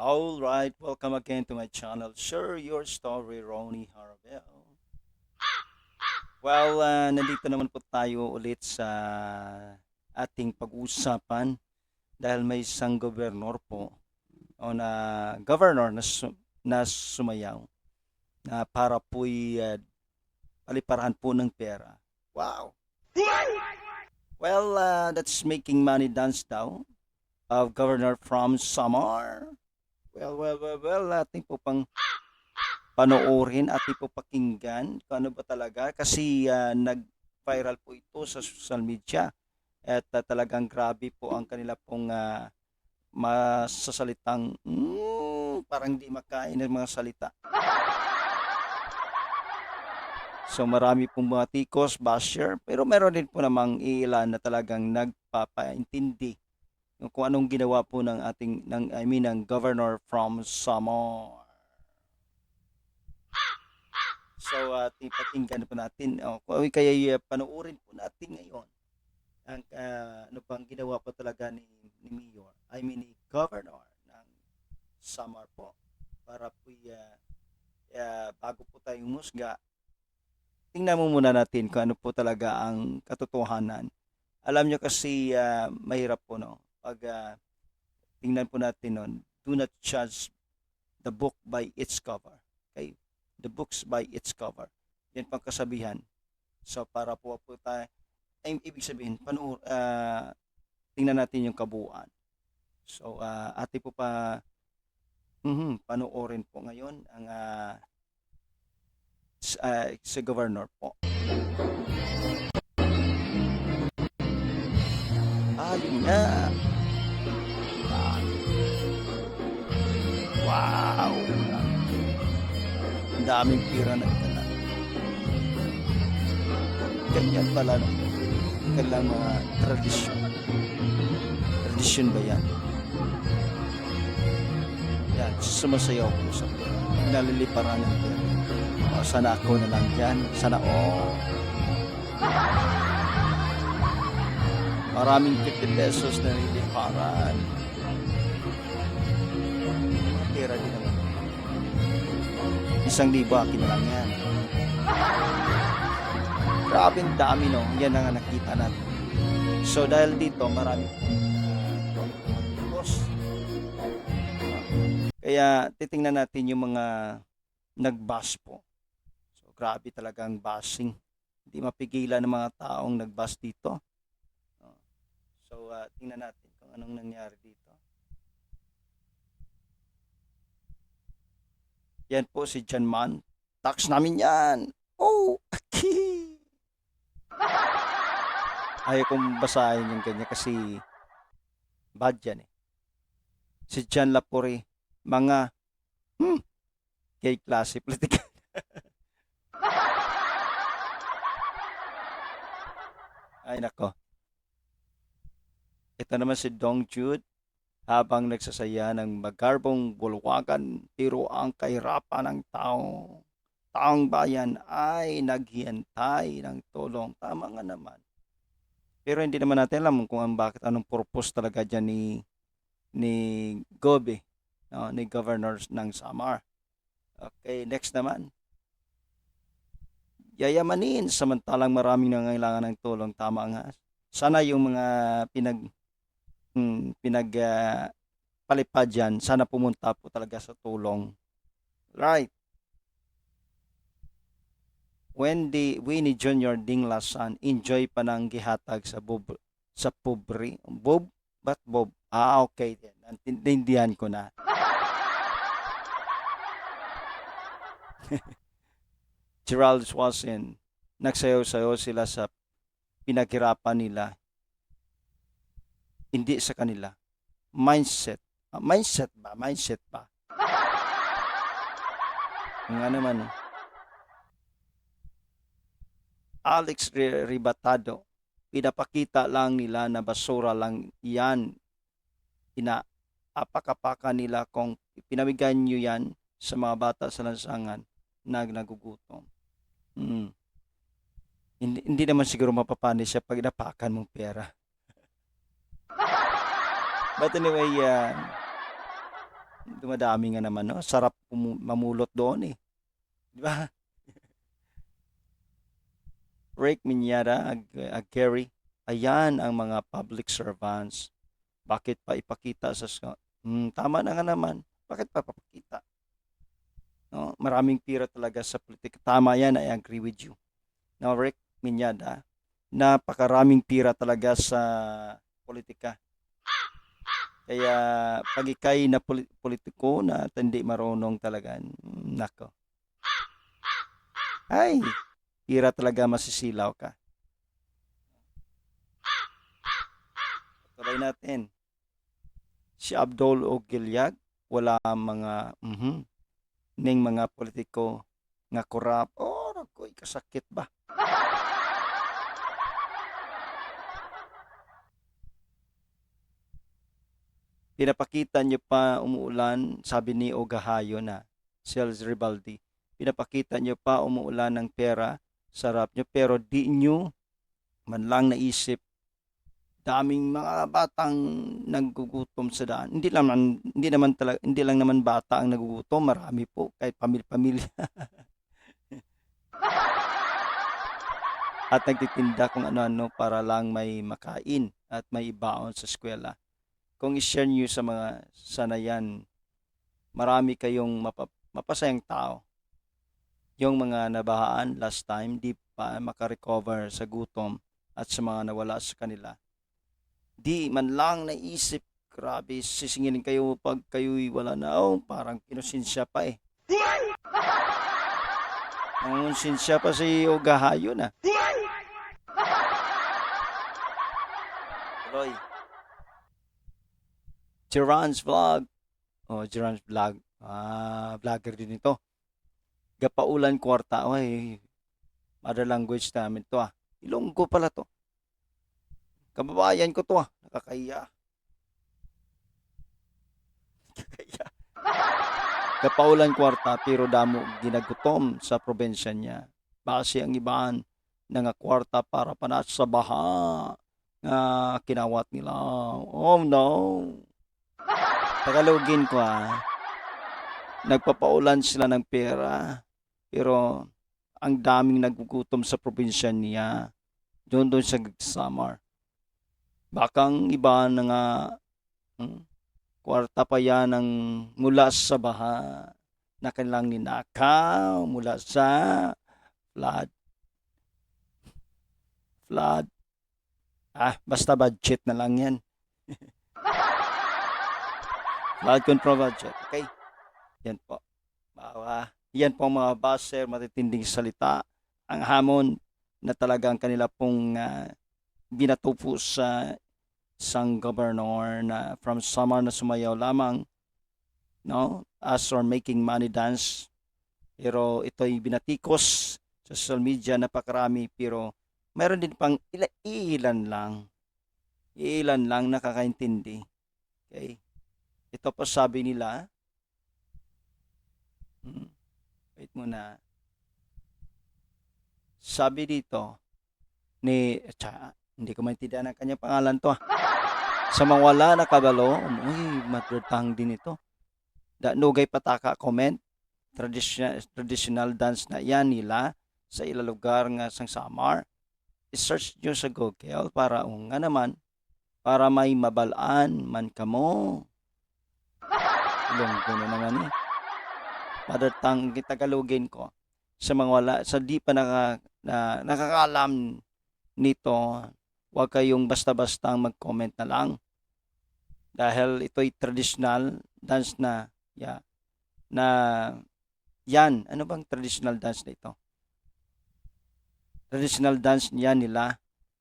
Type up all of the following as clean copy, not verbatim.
All right, welcome again to my channel. Share your story, Ronnie Harabel. Nandito naman po tayo ulit sa ating pag-uusapan dahil may isang gobernador po o na governor na sumayaw na para po'y paliparahan po ng pera. Wow! That's making money dance daw of Governor from Samar. Ating po pang panoorin at po pakinggan kung ano ba talaga kasi nag-viral po ito sa social media at talagang grabe po ang kanila pong masasalitang parang di makain ng mga salita. So marami pong mga tikos, basher, pero meron din po namang ilan na talagang nagpapaintindi kung anong ginawa po ng governor from Samar. So, pakinggan po natin. Kaya panoorin po natin ngayon ang ano pang ginawa po talaga ni Mayor, ni Governor ng Samar po. Para po bago po tayong musga, tingnan mo muna natin kung ano po talaga ang katotohanan. Alam nyo kasi mahirap po, no? Pag tingnan po natin nun, do not judge the book by its cover. Okay? The books by its cover. Yan pang kasabihan. So para po tayo, ibig sabihin, tingnan natin yung kabuuan. So ate po panoorin po ngayon ang si governor po. Yun nga. Wow! Ang daming pira na itala. Ganyan pala, no? Kailang mga tradisyon. Tradisyon ba yan? Yan, sumasayaw po sa pera. Naliliparan ng pera. Sana ako na lang dyan. Sana maraming 50 pesos na nililiparan. Pera din naman. 1,000 akin na lang yan. Grabe ang dami, no? Yan ang nakita natin. So dahil dito marami boss. Kaya titingnan natin yung mga nag-bash po. So grabe talaga ang bashing. Hindi mapigilan ng mga taong nag-bash dito. So tingnan natin kung anong nangyari dito. Yan po si John Man. Tax namin yan. Okay. Ayaw kong basahin yung ganyan kasi bad yan eh. Si John Lapore. Mga gay klase politika. Ay nako. Ito naman si Dong Jude. Habang nagsasaya ng magarbong bulwagan, pero ang kahirapan ng taong bayan ay naghihintay ng tulong. Tama nga naman. Pero hindi naman natin alam kung anong purpose talaga dyan ni Gobe, no? Ni Governor ng Samar. Okay, next naman. Yayamanin samantalang maraming nangangailangan ng tulong. Tama nga. Sana yung mga palipad dyan, sana pumunta po talaga sa tulong. Right. Winnie Jr. Dinglasan, enjoy pa ng gihatag sa pobre. Bob? Ba't Bob? Okay. Naintindihan ko na. Gerald Swanson, nagsayaw-sayaw sila sa pinaghirapan nila. Hindi sa kanila. Mindset ba? Nga naman. Alex Ribatado, pinapakita lang nila na basura lang yan. Inaapakapaka nila kung pinamigyan nyo yan sa mga bata sa lansangan na nagugutom. Hindi naman siguro mapapanis siya pag inapakan mong pera. But anyway, dumadami nga naman, no? Sarap mamulot doon eh. Di ba? Rick Minyara, Gary, ayan ang mga public servants. Bakit pa ipakita tama na nga naman. Bakit pa papakita? No? Maraming pira talaga sa politika. Tama yan, I agree with you. Now, Rick Minyada, napakaraming pira talaga sa politika. Kaya pag ikay na politiko na hindi marunong talaga, nako. Ay, pira talaga masisilaw ka. Tuloy natin. Si Abdul Ogilyag, wala mga ning mga politiko nga korap. Oh, naku, kasakit ba? Pinapakita niyo pa umuulan, sabi ni Ogahayo na Sales Ribaldi. Pinapakita niyo pa umuulan ng pera, sarap niyo, pero di niyo man lang naisip daming mga batang nagugutom sa daan. Hindi lang naman bata ang nagugutom, marami po kahit pamilya. At nagtitinda kung ano-ano para lang may makain at may ibaon sa eskwela. Kung i-share niyo sa mga sanayan, marami kayong mapasayang tao. Yung mga nabahaan last time, di pa makarecover sa gutom at sa mga nawala sa kanila. Di man lang naisip, grabe, sisingilin kayo pag kayo'y wala na. Oh, parang kinusensya pa eh. Nangunsinsya pa si Ogahayo na. Tuloy. Geron's Vlog. Oh, Geron's Vlog. Vlogger din ito. Gapaulan kwarta. Ay, mother language namin to Ilonggo pala to. Kababayan ko to Nakakahiya. Gapaulan kwarta pero damo ginagutom sa probensya niya. Base ang ibaan nga kwarta para panas sa baha nga kinawat nila. Oh no. Tagalogin ko Nagpapaulan sila ng pera pero ang daming nagugutom sa probinsya niya doon sa Samar. Bakang iba na nga kwarta pa yan ng mula sa baha na kanilang ninakaw mula sa flood. Basta budget na lang yan. Flood control budget. Okay? Yan po. Yan po mga baser, matitinding salita. Ang hamon na talagang kanila pong binatupo sa isang governor na from Samar na sumayaw lamang, no? As or making money dance. Pero ito'y binatikos sa social media, napakarami, pero mayroon din pang ilan lang nakakaintindi. Okay? Ito pa sabi nila, wait muna. Sabi dito hindi ko maintindihan ang kanyang pangalan to Sa mga wala na kabalo, maturtang din ito. Nugay pataka comment, traditional dance na yan nila sa ilang lugar nga sang Samar. I-search nyo sa Google para nga naman, para may mabalaan man kamo. Ilonggo na naman Mother tongue, Tagalogin ko. Sa mga wala, sa di pa nakakaalam nito, huwag kayong basta-basta mag-comment na lang. Dahil ito'y traditional dance na, yan. Ano bang traditional dance na ito? Traditional dance yan nila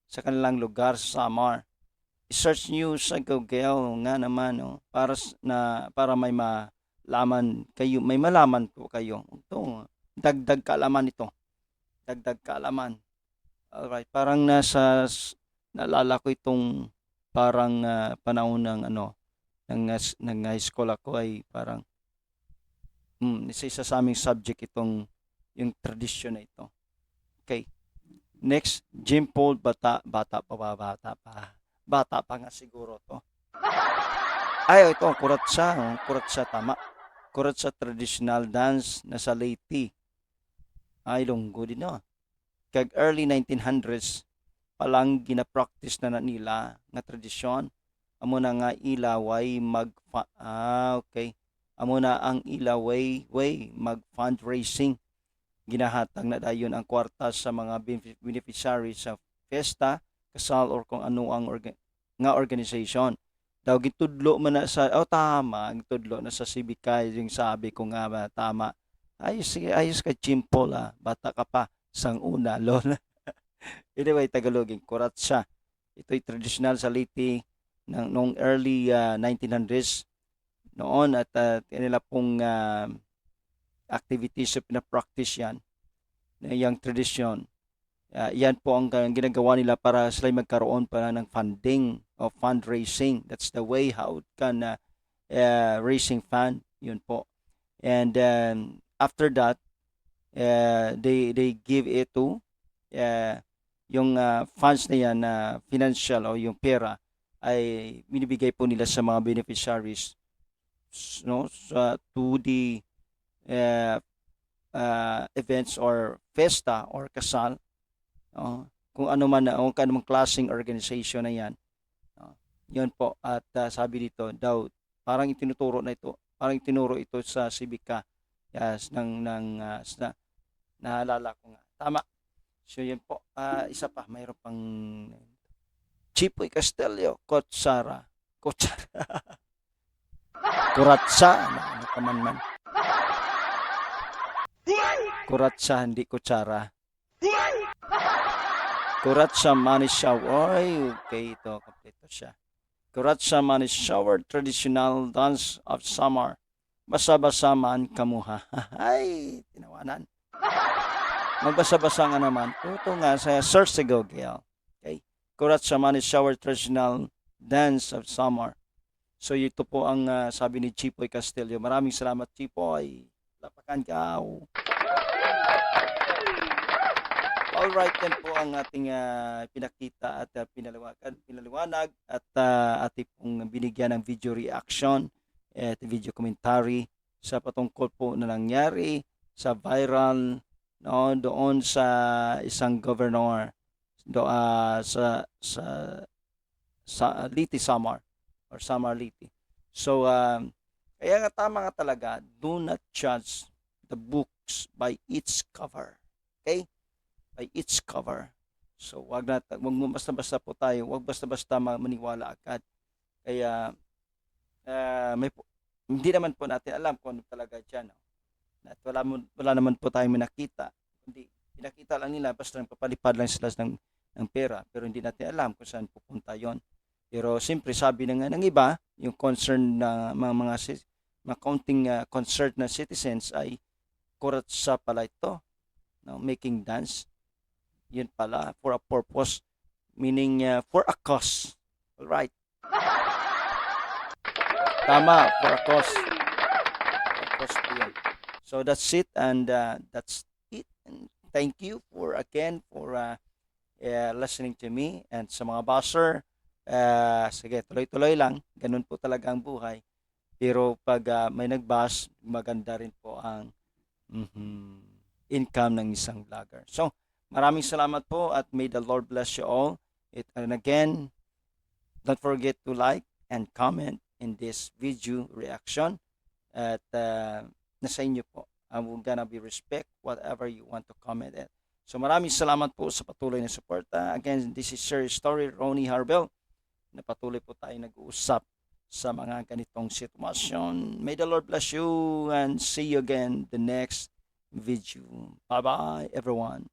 sa kanilang lugar sa Samar. I-search nyo sa Google nga naman, para may malaman kayo, may malaman po kayo. Ito, dagdag kaalaman ito. Dagdag kaalaman. Alright, parang naalala ko itong parang panahon ng high school ako ay parang isa sa aming subject yung tradisyon na ito. Okay. Next, Jim Paul, bata pa nga siguro to. Ay, ito, kuratsa, tama. kurat sa traditional dance na sa Leyte. Ay, lunggo din no. Kag early 1900s, palang gina-practice na nila nga tradisyon. Amo na nga ilaway okay. Amo na ang ilaway mag fundraising. Ginahatag na dayon ang kwarta sa mga beneficiaries sa festa, kasal or kung ano ang nga organization. Daw gitudlo man na sa tama, gitudlo na sa Sibikay yung sabi ko nga ba tama. Ayos ka chimpo la, bata ka pa sang una lol. Anyway, Tagalogin, kurat siya. Ito'y traditional sa Leyte noong early 1900s noon at kanila pong activities na pinapractice yan, yung tradisyon. Yan po ang ginagawa nila para sila magkaroon pa ng funding o fundraising. That's the way how it can raising fund. Yun po. And after that, they give it to yung funds na yan na financial o yung pera ay binibigay po nila sa mga beneficiaries no to the events or festa or kasal kung ano man kung anumang klaseng organization na yan. Yun po at sabi dito daw parang itinuro ito sa Civica naalala ko nga tama. So yun po, isa pa, mayroon pang Chipoy Castelio, Kuratsa, ano ka man. Kuratsa, hindi kutsara. Kuratsa Money Shower, okay, ito, kompleto siya. Kuratsa Money Shower, traditional dance of summer. Basa-basa man kamuha. Ay, tinawanan. Magbasa-basa nga naman. Ito nga sa search sa Google. Okay. Kuratsa Money Shower Traditional Dance of Summer. So ito po ang sabi ni Chipoy Castillo. Maraming salamat Chipoy. Lapakan ka. Alright, yan po ang ating pinakita at pinaliwanag at ating pong binigyan ng video reaction at video commentary sa patungkol po na nangyari sa viral doon sa isang governor sa Leyte, Samar or Samar Leyte. So kaya nga tama nga talaga, do not judge the books by its cover. Okay? By its cover. So wag mo basta-basta po tayo, wag basta-basta maniwala agad. Kaya hindi naman po natin alam kung ano talaga diyan. At wala naman po tayong nakita. Hindi pinakita lang nila basta papalipad lang sila ng pera pero hindi natin alam kung saan pupunta yon. Pero siyempre sabi ng iba, yung concern na mga counting concerned na citizens ay kuratsa pala ito. No, making dance. Yun pala for a purpose, meaning for a cause. All right. Tama, for a cause. For a cause yun. So that's it and that's it. And thank you for listening to me and sa mga buzzer. Sige, tuloy-tuloy lang. Ganun po talaga ang buhay. Pero pag may nag-buzz, maganda rin po ang income ng isang vlogger. So, maraming salamat po at may the Lord bless you all. And again, don't forget to like and comment in this video reaction. At nasa inyo po. I'm gonna be respect whatever you want to comment at. So maraming salamat po sa patuloy na suporta. Again, this is Sir Story Ronnie Harbel. Na patuloy po tayo nag-uusap sa mga ganitong sitwasyon. May the Lord bless you and see you again the next video. Bye-bye everyone.